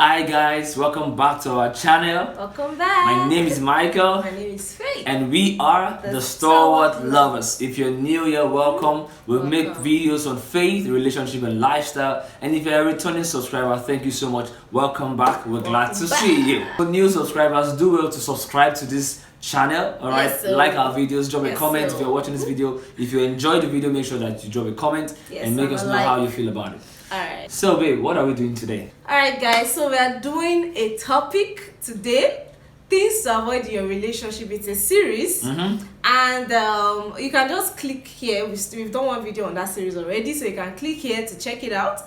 Hi guys, welcome back to our channel. Welcome back. My name is Michael. My name is Faith. And we are the Stalwart Lovers. If you're new here, welcome. We make videos on faith, relationship, and lifestyle. And if you're a returning subscriber, thank you so much. Welcome back. We're glad to see you. For new subscribers, do well to subscribe to this channel. Alright, Yes, like our videos, drop a Yes, comment sir. if you're watching this video. If you enjoyed the video, make sure that you drop a comment and make us know how you feel about it. Alright. So babe, what are we doing today? Alright guys, so we are doing a topic today. Things to avoid in your relationship. It's a series. And you can just click here. We've done one video on that series already, so you can click here to check it out.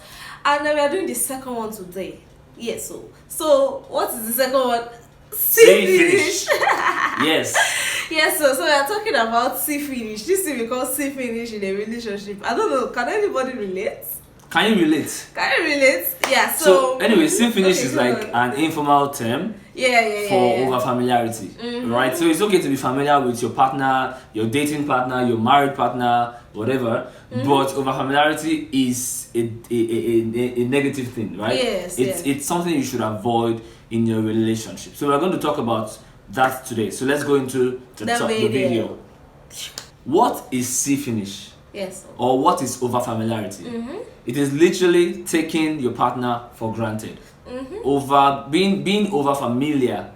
And then we are doing the second one today. Yes, so what is the second one? See finish. Yes. Yes, so we are talking about see finish. This thing we call see finish in a relationship. I don't know, can anybody relate? Can you relate? Can you relate? Yeah, So anyway, see finish is like an informal term for over familiarity, right? So it's okay to be familiar with your partner, your dating partner, your married partner, whatever, but over familiarity is a negative thing, right? Yes, it's something you should avoid in your relationship. So we're going to talk about that today. So let's go into the video. What is see finish? Yes. Or what is over familiarity? It is literally taking your partner for granted. Over being over familiar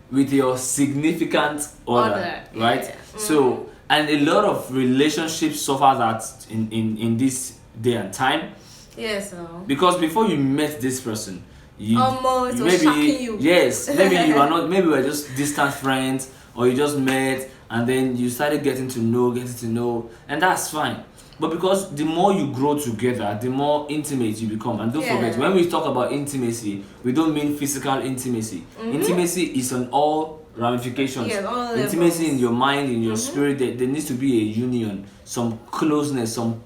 with your significant other, right? Yeah. So, and a lot of relationships suffer that in this day and time. Yes. Because before you met this person, it was shocking you. Yes, maybe you are not, maybe we're just distant friends, or you just met and then you started getting to know, and that's fine. But because the more you grow together, the more intimate you become. And don't forget, when we talk about intimacy, we don't mean physical intimacy. Intimacy is on all ramifications. All intimacy levels. in your mind, in your spirit, there needs to be a union, some closeness, some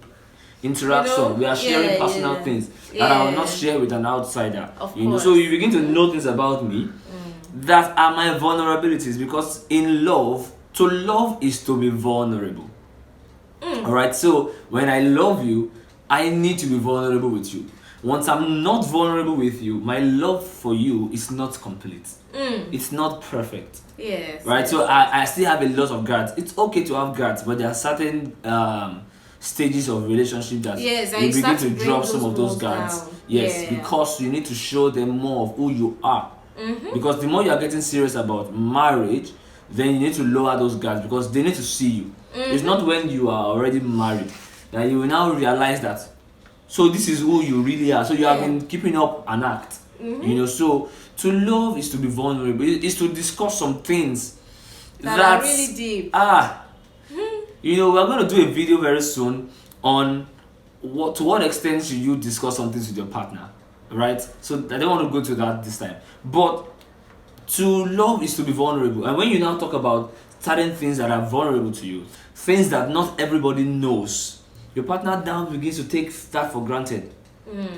interaction. We are sharing personal things that I will not share with an outsider. So you begin to know things about me that are my vulnerabilities, because in love, to love is to be vulnerable. Alright, so when I love you, I need to be vulnerable with you. Once I'm not vulnerable with you, my love for you is not complete. It's not perfect. Yes. Right? So I still have a lot of guards. It's okay to have guards, but there are certain stages of relationship that you begin to drop some of those guards. Yes, because you need to show them more of who you are. Because the more you are getting serious about marriage, then you need to lower those guards, because they need to see you. It's not when you are already married that you will now realize that, so this is who you really are. So you have been keeping up an act. So to love is to be vulnerable. It's to discuss some things that are really deep. We're going to do a video very soon on to what extent should you discuss some things with your partner, right? So I don't want to go to that this time. But to love is to be vulnerable. And when you now talk about certain things that are vulnerable to you, things that not everybody knows, your partner now begins to take that for granted.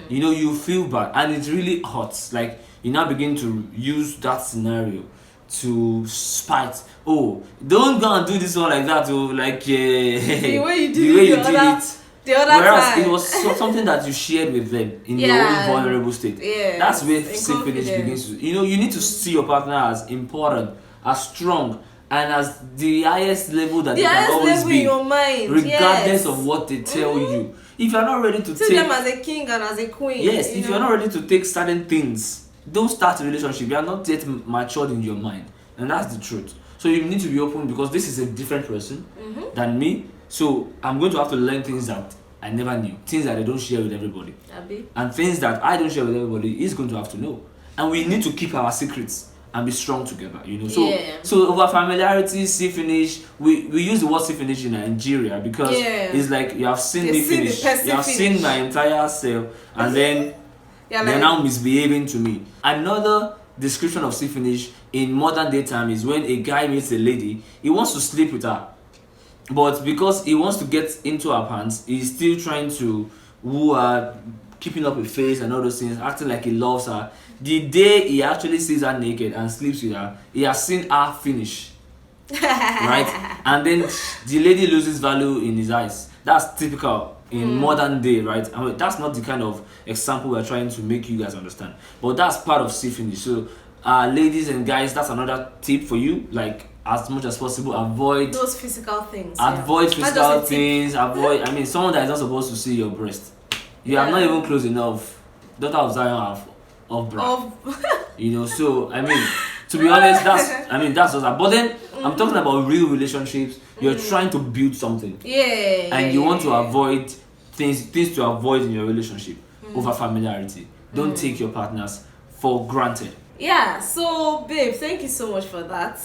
You feel bad, and it really hurts. Like, you now begin to use that scenario to spite. Oh, don't go and do this one like that. Oh, like the way you did it. Whereas time. it was something that you shared with them in your own vulnerable state. That's where see finish begins to. You need to see your partner as important, as strong, and as the highest level that they can always be, in your mind, regardless of what they tell you. If you're not ready to see them as a king and as a queen. Yes, if you're not ready to take certain things, don't start a relationship. You are not yet matured in your mind, and that's the truth. So you need to be open, because this is a different person than me. So I'm going to have to learn things that I never knew, things that I don't share with everybody, and things that I don't share with everybody is going to have to know. And we need to keep our secrets and be strong together. So over familiarity, see finish. We use the word see finish in Nigeria because it's like you have seen me finish, you have seen my entire self, and then they're now misbehaving to me. Another description of see finish in modern day time is when a guy meets a lady, he wants to sleep with her, but because he wants to get into her pants, he's still trying to woo her, keeping up a face and all those things, acting like he loves her. The day he actually sees her naked and sleeps with her, he has seen her finish. Right? And then the lady loses value in his eyes. That's typical in modern day, right? I mean, that's not the kind of example we're trying to make you guys understand, but that's part of see finish. So ladies and guys, that's another tip for you. Like, as much as possible, avoid those physical things. Avoid Not physical just a tip. things. Avoid. I mean, someone that is not supposed to see your breast. You are not even close enough. Daughter of Zion have off bra. You know. So I mean, to be honest, that's just. But then I'm talking about real relationships. You're trying to build something. And you want to avoid things to avoid in your relationship over familiarity. Don't take your partners for granted. Yeah, so babe, thank you so much for that.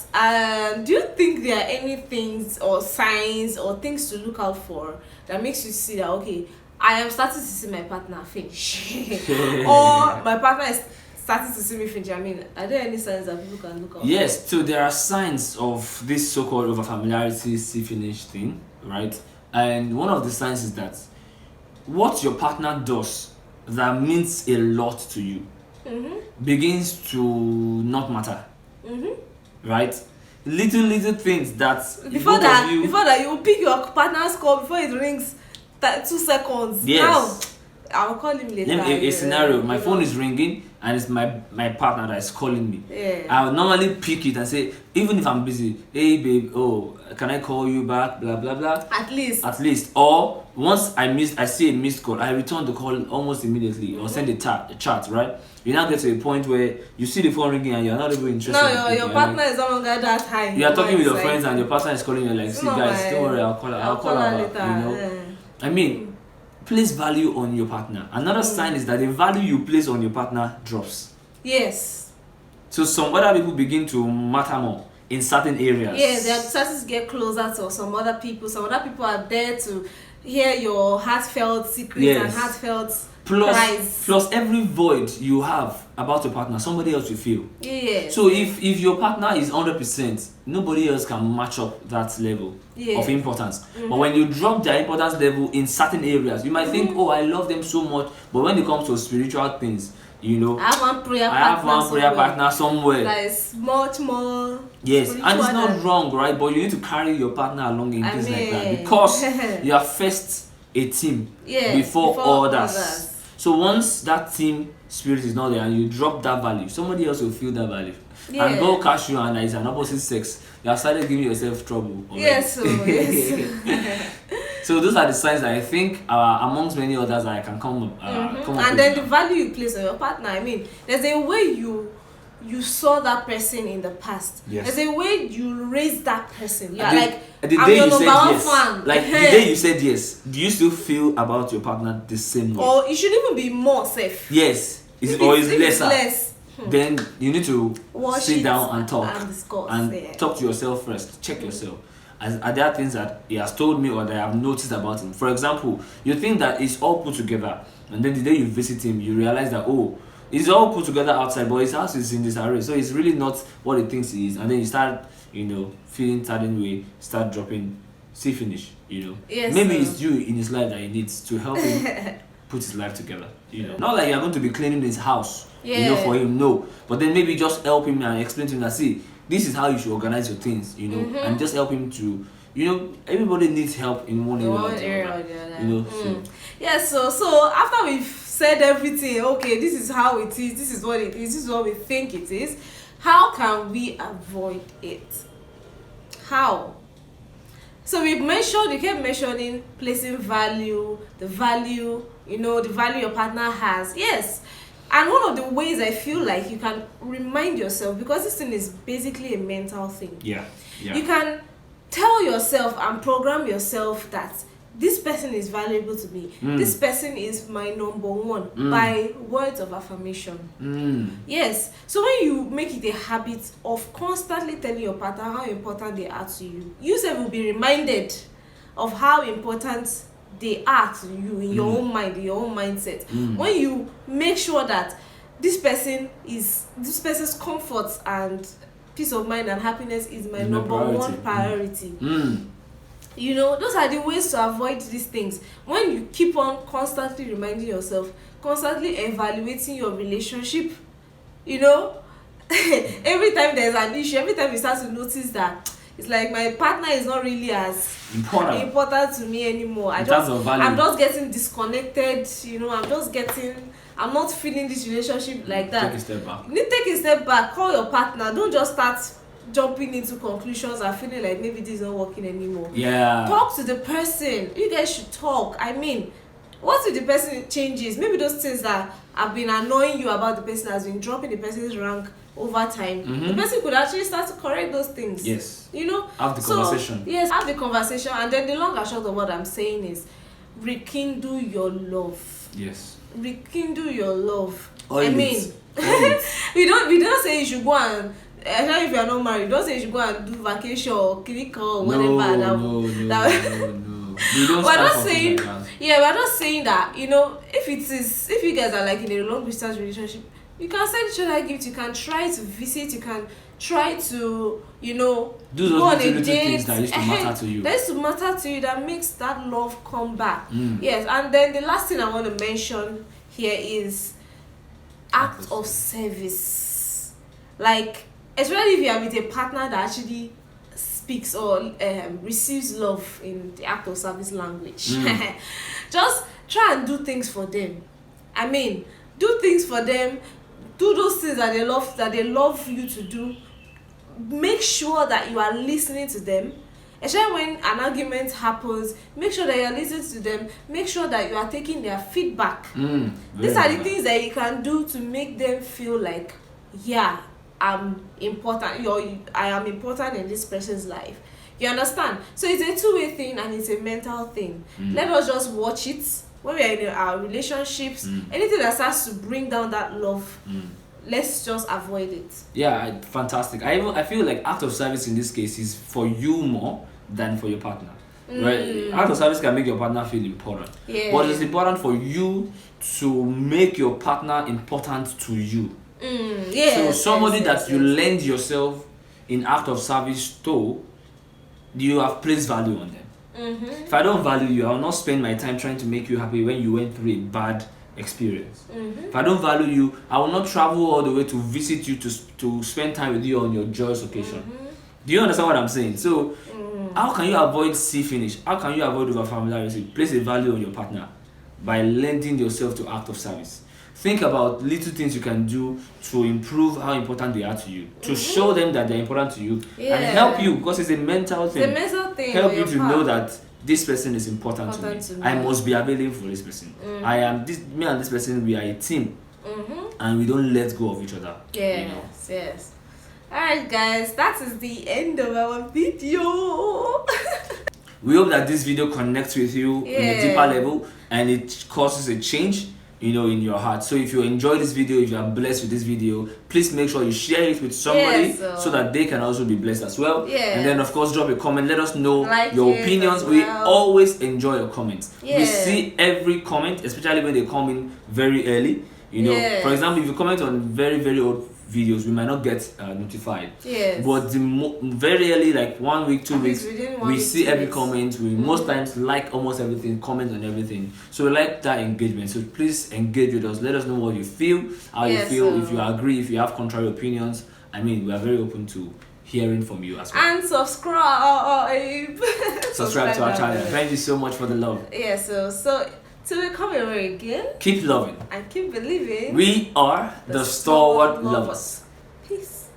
Do you think there are any things or signs or things to look out for that makes you see that, okay, I am starting to see my partner finish or my partner is starting to see me finish? I mean, are there any signs that people can look out for? Yes, so there are signs of this so-called over-familiarity see finish thing, right? And one of the signs is that what your partner does that means a lot to you begins to not matter, right? Little things that before that you will pick your partner's call before it rings 2 seconds. Yes. Now I'll call him later. A scenario, my phone is ringing and it's my partner that is calling me. I'll normally pick it and say, even if I'm busy, hey babe, oh, can I call you back, blah blah blah. At least. Or once I see a missed call, I return the call almost immediately or send a chat, right? You now get to a point where you see the phone ringing and you're not even interested. No, your partner is no longer that high. You are talking with your friends and your partner is calling you like, see guys, don't worry, I'll call her later. You know? I mean, place value on your partner. Another sign is that the value you place on your partner drops. Yes. So some other people begin to matter more in certain areas. Yeah, they are starting to get closer to some other people. Some other people are there to hear your heartfelt secrets and heartfelt cries. Plus every void you have about your partner, somebody else will feel. Yeah. So if your partner is 100%, nobody else can match up that level of importance. But when you drop their importance level in certain areas, you might think, oh, I love them so much. But when it comes to spiritual things, you know, I have one prayer partner somewhere that is much more. Yes, and it's not wrong, right? But you need to carry your partner along in things like that, because you are first a team before others. So once that team spirit is not there and you drop that value, somebody else will feel that value. And go catch you and it's an opposite sex. You have started giving yourself trouble already. Yes. So those are the signs that I think amongst many others that I can come up and then the value you place on your partner. I mean, there's a way you saw that person in the past. Yes. There's a way you raised that person. Yeah, the I'm day your you number said one yes, fan. like the day you said yes, do you still feel about your partner the same way? Or it should even be more safe. Yes, if it's lesser. Less. Then you need to sit down and talk and discuss, and talk to yourself first. Check yourself. Are there things that he has told me or that I have noticed about him? For example, you think that it's all put together, and then the day you visit him, you realize that it's all put together outside, but his house is in disarray, so it's really not what he thinks he is. And then you start, feeling certain way, start dropping, see finish, Yes, maybe it's you in his life that he needs to help him put his life together. Not like you're going to be cleaning his house, for him, no. But then maybe just help him and explain to him that, see, this is how you should organize your things, and just help him to, everybody needs help in one area or the other. So after we've said everything, okay, this is how it is, this is what it is, this is what we think it is, how can we avoid it? How? So we kept mentioning placing value, the value your partner has. Yes. And one of the ways I feel like you can remind yourself, because this thing is basically a mental thing. Yeah. You can tell yourself and program yourself that this person is valuable to me. This person is my number one by words of affirmation. Yes. So when you make it a habit of constantly telling your partner how important they are to you, you yourself will be reminded of how important they are to you in your own mind, in your own mindset. When you make sure that this person's comfort and peace of mind and happiness is my number one priority. Those are the ways to avoid these things. When you keep on constantly reminding yourself, constantly evaluating your relationship, every time there's an issue, every time you start to notice that it's like my partner is not really as important to me anymore. I'm just getting disconnected, you know. I'm not feeling this relationship like that. Take a step back. You need to take a step back. Call your partner. Don't just start jumping into conclusions and feeling like maybe this is not working anymore. Yeah. Talk to the person. You guys should talk. I mean, what if the person changes? Maybe those things that have been annoying you about the person has been dropping the person's rank over time. The person could actually start to correct those things. Yes. You know? Have the conversation. Yes, have the conversation. And then the long and short of what I'm saying is rekindle your love. Yes. Rekindle your love. We don't say you should go and if you are not married, don't say you should go and do vacation or clinic or whatever. No. We're not saying we're not saying that, you know, if you guys are like in a long distance relationship, you can send each other gifts, you can try to visit, you can try to, you know, do go on a little date things that used to matter to you. That used to matter to you, that makes that love come back. Yes, and then the last thing I want to mention here is act of service. Like, especially if you are with a partner that actually speaks or receives love in the act of service language. Just try and do things for them. I mean, do things for them. Do those things that they love you to do. Make sure that you are listening to them. Especially when an argument happens, make sure that you are listening to them. Make sure that you are taking their feedback. These are the things that you can do to make them feel like, yeah, I'm important. I am important in this person's life. You understand? So it's a two-way thing and it's a mental thing. Let us just watch it when we are in our relationships. Anything that starts to bring down that love, let's just avoid it. Yeah, fantastic. I feel like act of service in this case is for you more than for your partner. Right? Act of service can make your partner feel important. Yeah. But it's important for you to make your partner important to you. So somebody that you lend yourself in act of service to, you have placed value on them. If I don't value you, I will not spend my time trying to make you happy when you went through a bad experience. If I don't value you, I will not travel all the way to visit you to spend time with you on your joyous occasion. Do you understand what I'm saying? So how can you avoid finish? How can you avoid over familiarity? Place a value on your partner by lending yourself to act of service. Think about little things you can do to improve how important they are to you, to show them that they're important to you, and help you, because it's a mental thing. It's a mental thing. Help you to know that this person is important to me. I must be available for this person. Me and this person, we are a team, and we don't let go of each other. Yes. Alright guys, that is the end of our video. We hope that this video connects with you in a deeper level and it causes a change, you know, in your heart. So if you enjoy this video, if you are blessed with this video, please make sure you share it with somebody so that they can also be blessed as well. And then of course drop a comment, let us know your opinions. We always enjoy your comments. We see every comment, especially when they come in very early. You know, for example, if you comment on very, very old videos, we might not get notified. But very early, like 1 week, 2 weeks, we see every comment. We most times like almost everything, comment on everything. So we like that engagement. So please engage with us. Let us know what you feel, how you feel, if you agree, if you have contrary opinions. I mean, we are very open to hearing from you as well. And subscribe. Subscribe to our channel. Thank you so much for the love. So till we come here again, keep loving and keep believing. We are the Stalwart Lovers. Peace.